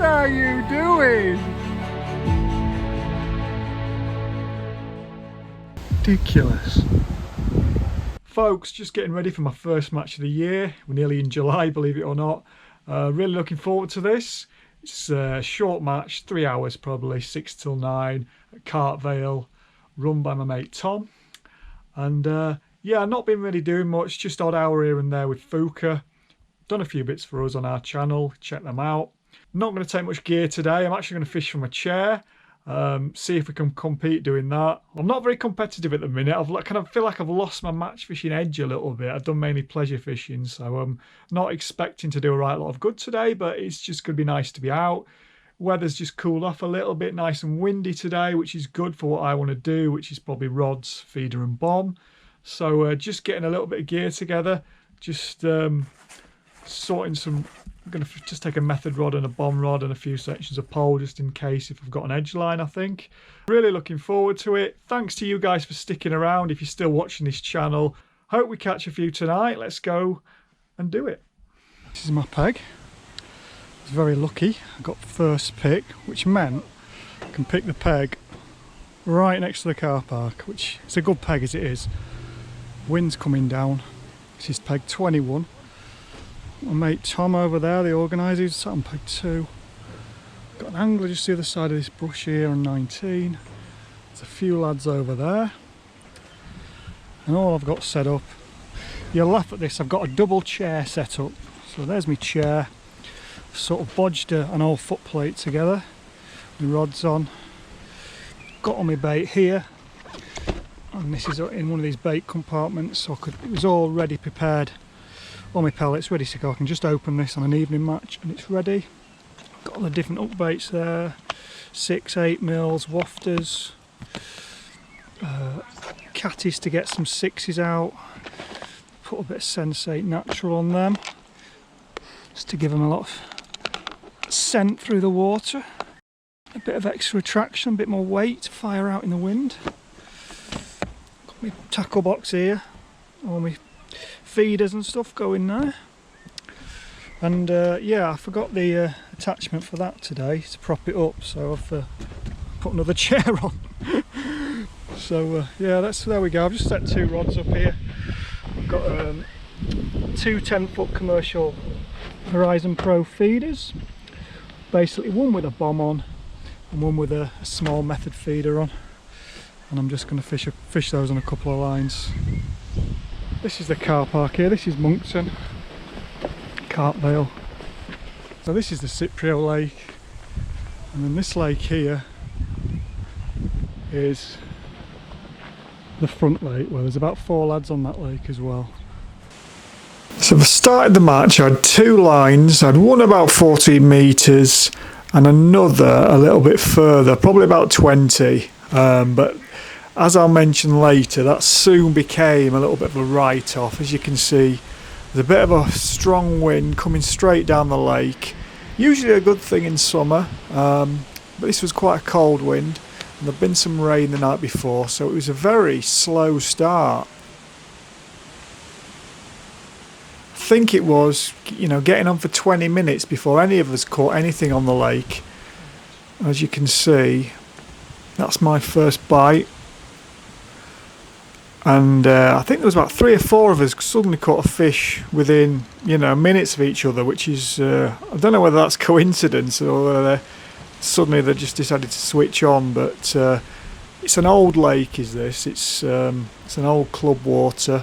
are you doing? Ridiculous. Folks, just getting ready for my first match of the year. We're nearly in July, believe it or not. Really looking forward to this. It's a short match, 3 hours probably, 6 till 9 at Cartvale, run by my mate Tom. And yeah, I've not been really doing much, just odd hour here and there with Fuka. Done a few bits for us on our channel, check them out. Not going to take much gear today. I'm actually going to fish from a chair. See if we can compete doing that. I'm not very competitive at the minute. I've kind of feel like I've lost my match fishing edge a little bit. I've done mainly pleasure fishing, so I'm not expecting to do a right lot of good today, but it's just going to be nice to be out. Weather's just cooled off a little bit, nice and windy today, which is good for what I want to do, which is probably rods, feeder and bomb. So just getting a little bit of gear together, just sorting some. I'm going to just take a method rod and a bomb rod and a few sections of pole just in case if I've got an edge line, I think. Really looking forward to it. Thanks to you guys for sticking around if you're still watching this channel. Hope we catch a few tonight. Let's go and do it. This is my peg. I was very lucky. I got first pick, which meant I can pick the peg right next to the car park, which is a good peg as it is. Wind's coming down. This is peg 21. My mate Tom over there, the organiser, he's sat on peg 2. Got an angler just the other side of this bush here on 19. There's a few lads over there. And all I've got set up, you'll laugh at this, I've got a double chair set up. So there's my chair. Sort of bodged an old foot plate together. My rod's on. Got on my bait here. And this is in one of these bait compartments, so it was all ready, prepared. All my pellets ready to go. I can just open this on an evening match and it's ready. Got all the different hook baits there, 6, 8 mils, wafters, catties to get some 6s out. Put a bit of Sensate Natural on them, just to give them a lot of scent through the water. A bit of extra traction, a bit more weight to fire out in the wind. Got my tackle box here, all my feeders and stuff go in there. And yeah, I forgot the attachment for that today to prop it up, so I've put another chair on. So yeah, there we go. I've just set 2 rods up here. I've got 2 10-foot commercial Horizon Pro feeders, basically one with a bomb on and one with a small method feeder on, and I'm just going to fish those on a couple of lines. This is the car park here. This is Monkton, Cartvale. So this is the Cyprio Lake, and then this lake here is the front lake, where there's about 4 lads on that lake as well. So I started the match, I had 2 lines. I had one about 14 metres and another a little bit further, probably about 20, but as I'll mention later, that soon became a little bit of a write-off. As you can see, there's a bit of a strong wind coming straight down the lake. Usually a good thing in summer, but this was quite a cold wind, and there'd been some rain the night before, so it was a very slow start. I think it was, getting on for 20 minutes before any of us caught anything on the lake. As you can see, that's my first bite. And I think there was about 3 or 4 of us suddenly caught a fish within, minutes of each other, which is, I don't know whether that's coincidence or whether suddenly they just decided to switch on. But it's an old lake, is this? It's an old club water,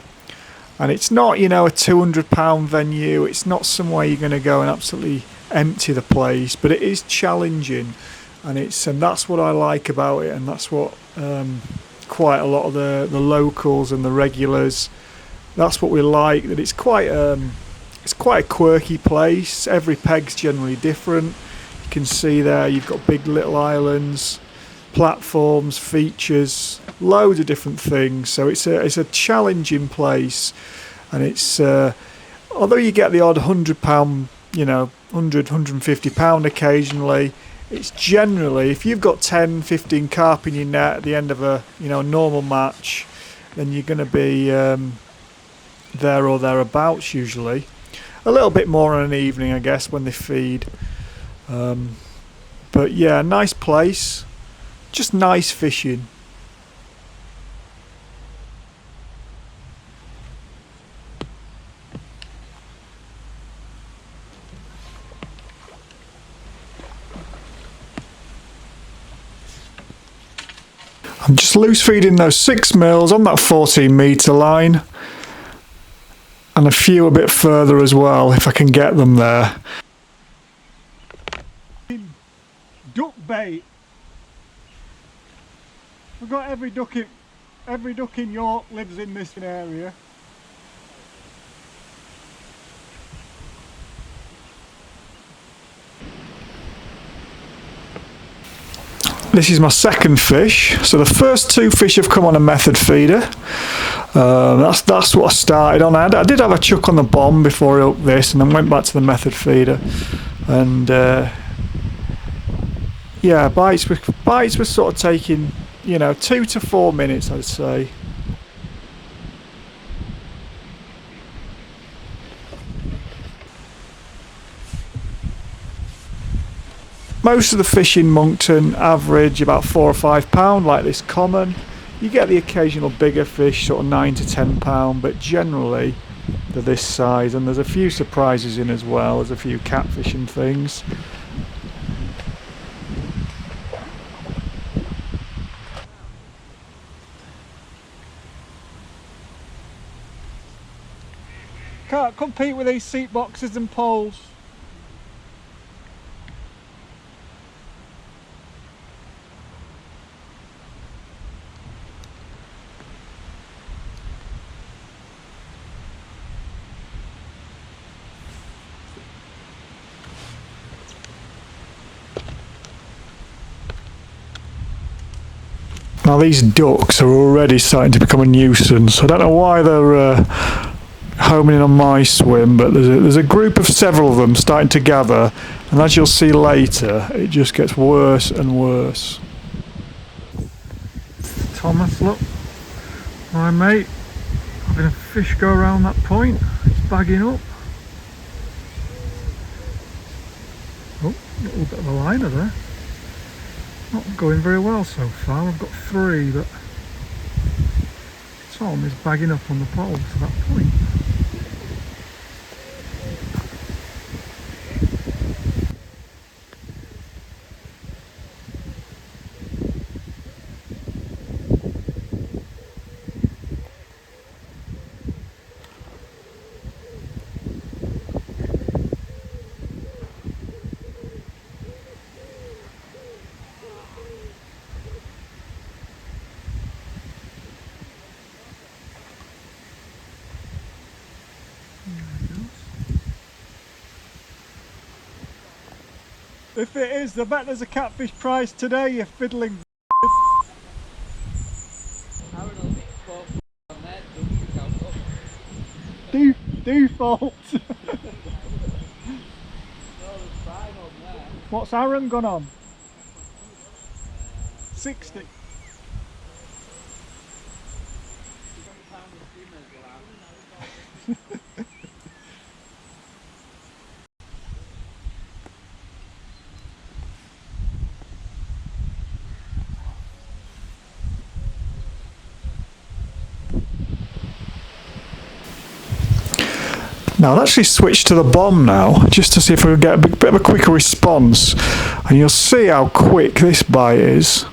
and it's not, a £200 venue. It's not somewhere you're going to go and absolutely empty the place, but it is challenging, and that's what I like about it, and that's what. Quite a lot of the locals and the regulars, that's what we like, that it's quite a quirky place. Every peg's generally different. You can see there you've got big little islands, platforms, features, loads of different things. So it's a challenging place, and it's although you get the odd £100, £150 occasionally, it's generally, if you've got 10, 15 carp in your net at the end of a normal match, then you're going to be there or thereabouts usually. A little bit more on an evening, I guess, when they feed. But yeah, nice place, just nice fishing. I'm just loose feeding those 6 mils on that 14 metre line, and a few a bit further as well if I can get them there. Duck bait. We've got every duck in York lives in this area. This is my second fish. So the first 2 fish have come on a method feeder. That's what I started on. I did have a chuck on the bomb before I hooked this, and then went back to the method feeder. And yeah, bites were sort of taking, 2 to 4 minutes, I'd say. Most of the fish in Moncton average about £4 or £5, like this common. You get the occasional bigger fish, sort of £9 to £10, but generally they're this size, and there's a few surprises in as well. There's a few catfish and things. Can't compete with these seat boxes and poles. Now these ducks are already starting to become a nuisance. I don't know why they're homing in on my swim, but there's a group of several of them starting to gather, and as you'll see later, it just gets worse and worse. Thomas, look, my mate, having a fish go around that point. It's bagging up. Oh, a little bit of a liner there. Not going very well so far. I've got 3, but Tom is bagging up on the pole to that point. If it is, I bet there's a catfish prize today, you fiddling default. What's Aaron gone on? 60. Now I'll actually switch to the bomb now, just to see if we can get a bit of a quicker response, and you'll see how quick this bite is.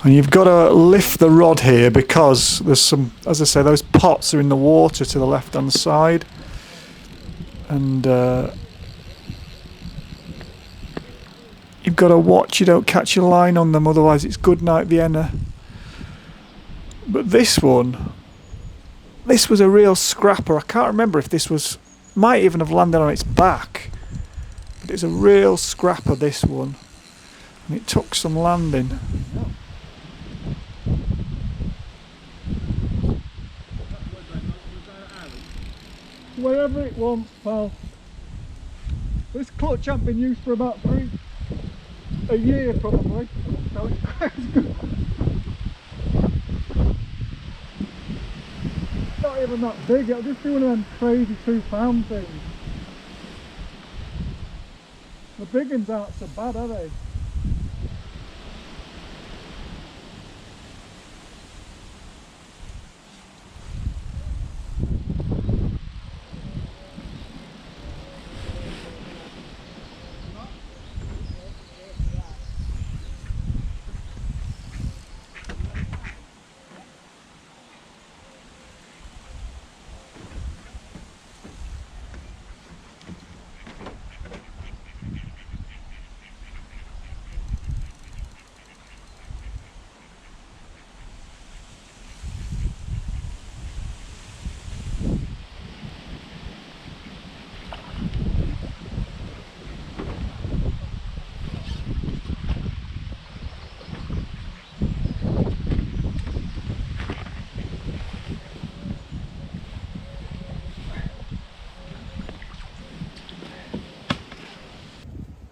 And you've got to lift the rod here because there's some, as I say, those pots are in the water to the left hand side, and you've got to watch you don't catch your line on them, otherwise it's good night Vienna. But this one, this was a real scrapper. I can't remember if this was, might even have landed on its back, but it's a real scrapper, this one, and it took some landing. Wherever it wants, pal. This clutch hasn't been used for about a year probably, so it's good. Not even that big, it'll just be one of them crazy £2 things. big ones aren't so bad, are they?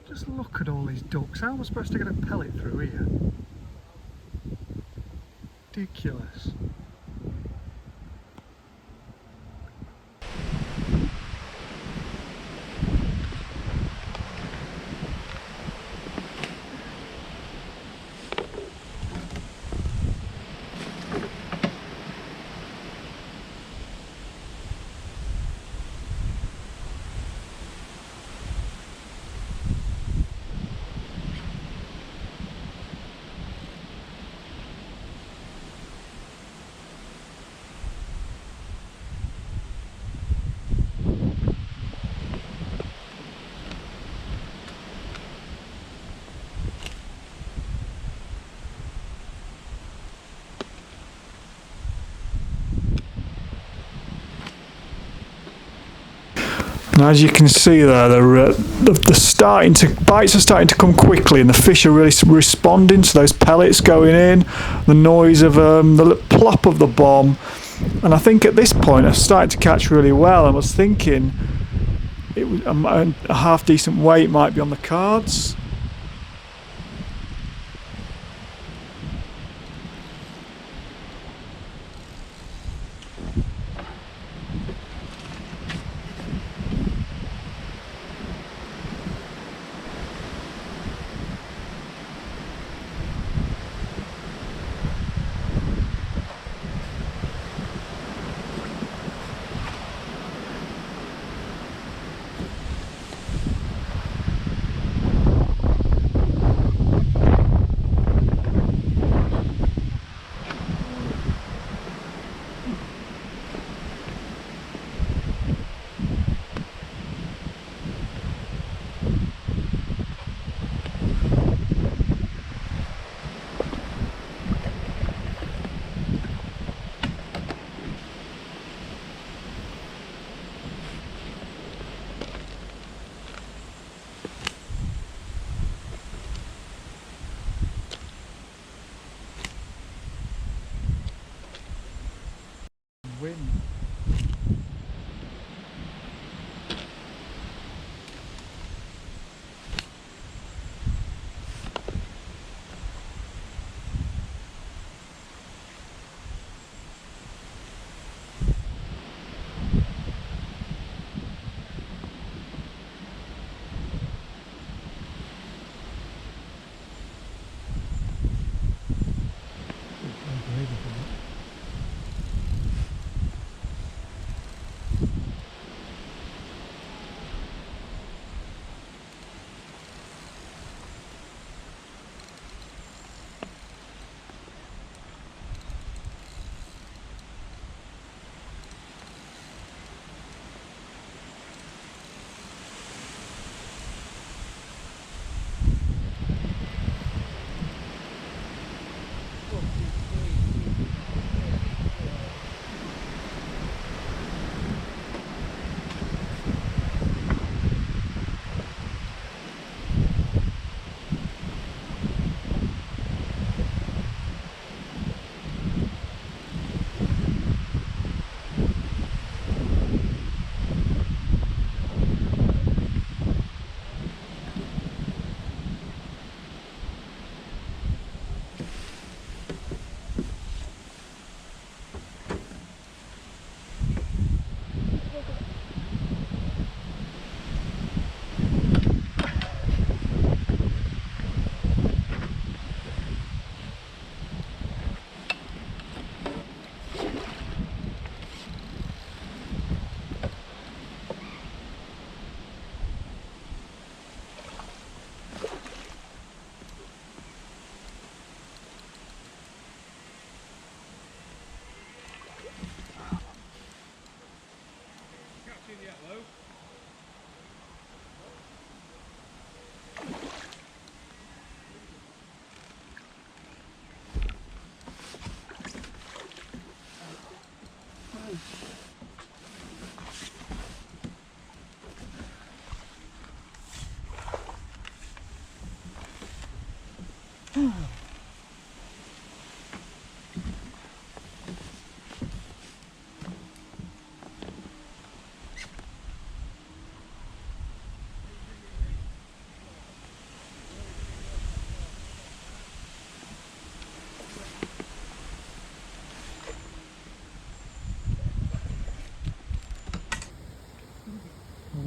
Just look at all these ducks. How am I supposed to get a pellet through here? Ridiculous. And as you can see there, the starting to bites are starting to come quickly, and the fish are really responding to those pellets going in. The noise of the plop of the bomb, and I think at this point I'm starting to catch really well. I was thinking it was a half decent weight might be on the cards. Wind.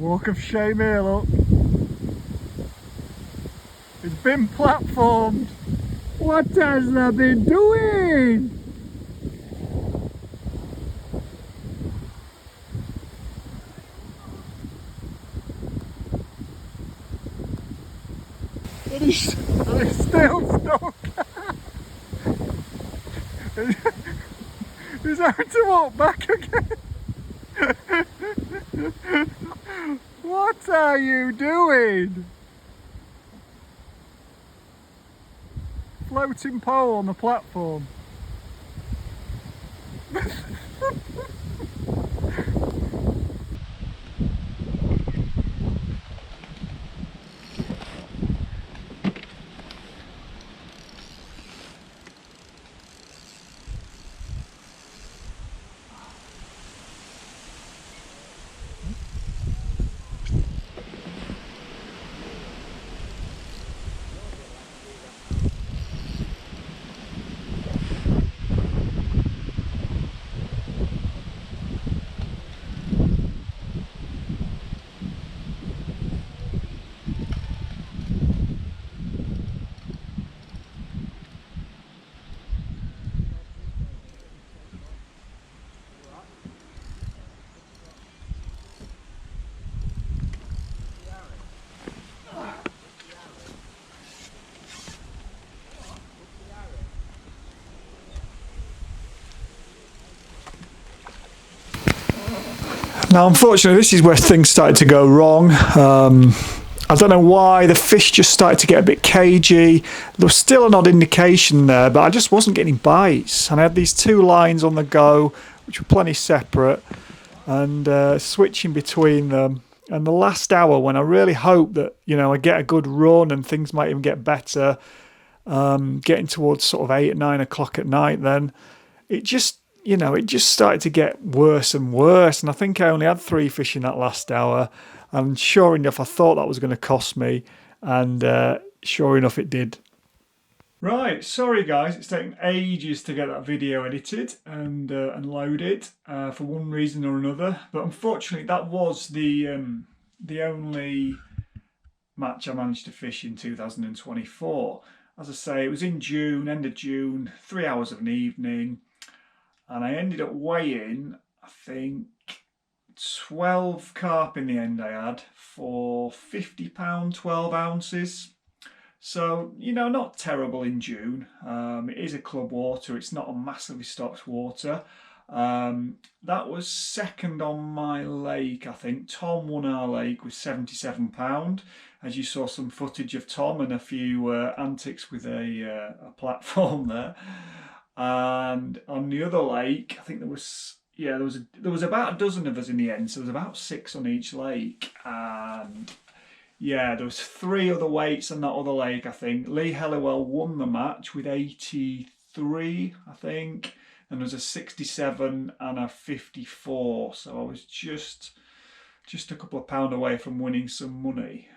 Walk of shame here, look. It's been platformed. What has that been doing? And he's still stuck. He's having to walk back again. What are you doing? Floating pole on the platform. Now, unfortunately, this is where things started to go wrong. I don't know why, the fish just started to get a bit cagey. There was still an odd indication there, but I just wasn't getting bites. And I had these two lines on the go, which were plenty separate, and switching between them. And the last hour, when I really hoped that, you know, I get a good run and things might even get better, getting towards sort of 8 or 9 o'clock at night, then it just, you know, it just started to get worse and worse. And I think I only had 3 fish in that last hour. And sure enough, I thought that was going to cost me. And sure enough, it did. Right, sorry guys, it's taken ages to get that video edited and loaded for one reason or another. But unfortunately, that was the only match I managed to fish in 2024. As I say, it was in June, end of June, 3 hours of an evening. And I ended up weighing, I think, 12 carp in the end I had for £50, 12 ounces. So, you know, not terrible in June. It is a club water. It's not a massively stocked water. That was second on my lake, I think. Tom won our lake with £77. As you saw some footage of Tom and a few antics with a platform there. And on the other lake, I think there was about a dozen of us in the end, so there was about 6 on each lake. And yeah, there was 3 other weights on that other lake, I think. Lee Helliwell won the match with 83, I think, and there was a 67 and a 54. So I was just a couple of pound away from winning some money.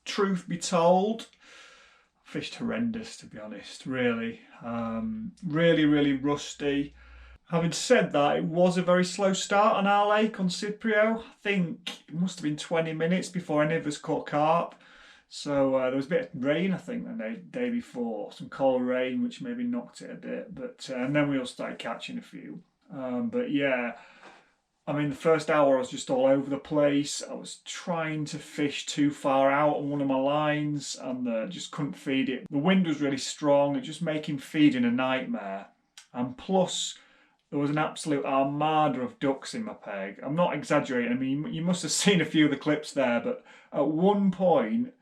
Truth be told, fished horrendous, to be honest, really. Really rusty. Having said that, it was a very slow start on our lake on Cyprio. I think it must have been 20 minutes before any of us caught carp. So there was a bit of rain, I think, the day before. Some cold rain, which maybe knocked it a bit. But and then we all started catching a few. But yeah, I mean, the first hour I was just all over the place. I was trying to fish too far out on one of my lines and just couldn't feed it. The wind was really strong. It just making feeding a nightmare. And plus, there was an absolute armada of ducks in my peg. I'm not exaggerating. I mean, you must have seen a few of the clips there, but at one point,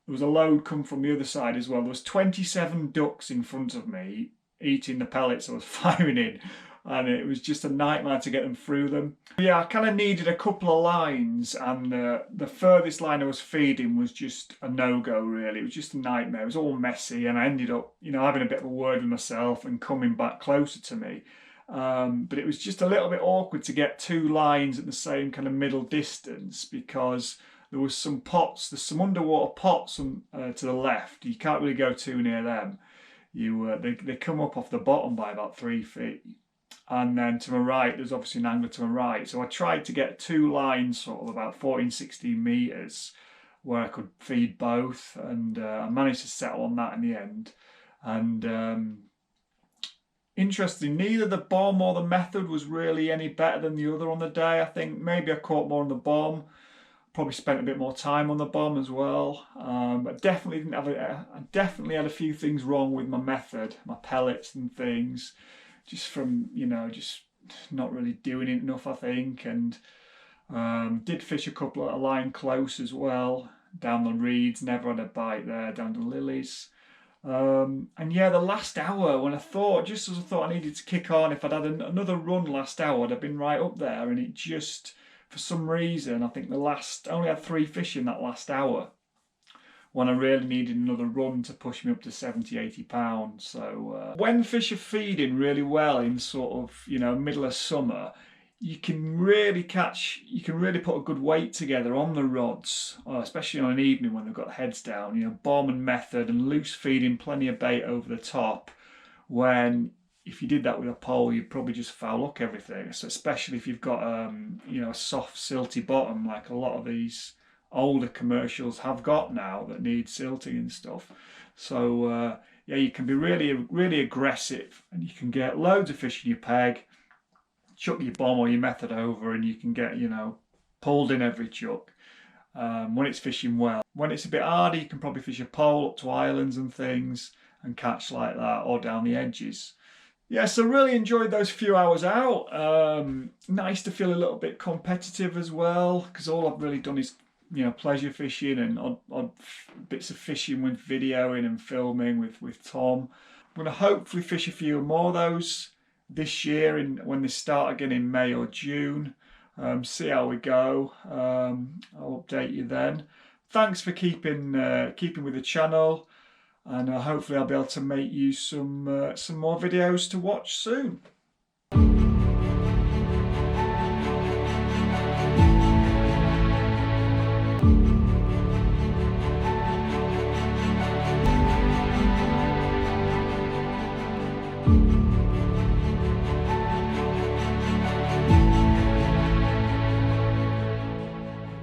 there was a load come from the other side as well. There was 27 ducks in front of me eating the pellets I was firing in. And it was just a nightmare to get them through them. Yeah, I kind of needed a couple of lines, and the furthest line I was feeding was just a no-go, really. It was just a nightmare. It was all messy, and I ended up, you know, having a bit of a word with myself and coming back closer to me. But it was just a little bit awkward to get 2 lines at the same kind of middle distance, because there was some pots, there's some underwater pots to the left. You can't really go too near them. They come up off the bottom by about 3 feet. and then to my right there's obviously an angler to my right, so I tried to get two lines sort of about 14-16 meters where I could feed both, and I managed to settle on that in the end. And interesting, neither the bomb or the method was really any better than the other on the day. I think maybe I caught more on the bomb, probably spent a bit more time on the bomb as well. But definitely didn't have I definitely had a few things wrong with my method, my pellets and things, just from, you know, just not really doing it enough, I think. And did fish a couple of line close as well, down the reeds, never had a bite there, down the lilies. And yeah, the last hour, when I thought, just as I thought I needed to kick on, if I'd had another run last hour, I'd have been right up there. And it just, for some reason, I think only had 3 fish in that last hour, when I really needed another run to push me up to 70-80 pounds. So when fish are feeding really well in sort of, you know, middle of summer, you can really put a good weight together on the rods, especially on an evening when they've got heads down, you know, bomb and method and loose feeding, plenty of bait over the top. When if you did that with a pole, you'd probably just foul up everything. So especially if you've got you know, a soft silty bottom like a lot of these older commercials have got now that need silting and stuff. So yeah, you can be really aggressive, and you can get loads of fish in your peg, chuck your bomb or your method over, and you can get, you know, pulled in every chuck when it's fishing well. When it's a bit harder, you can probably fish a pole up to islands and things and catch like that, or down the edges. Yeah, so really enjoyed those few hours out. Nice to feel a little bit competitive as well, because all I've really done is, you know, pleasure fishing and odd bits of fishing with videoing and filming with Tom. I'm going to hopefully fish a few more of those this year when they start again in May or June. See how we go. I'll update you then. Thanks for keeping with the channel, and hopefully I'll be able to make you some more videos to watch soon.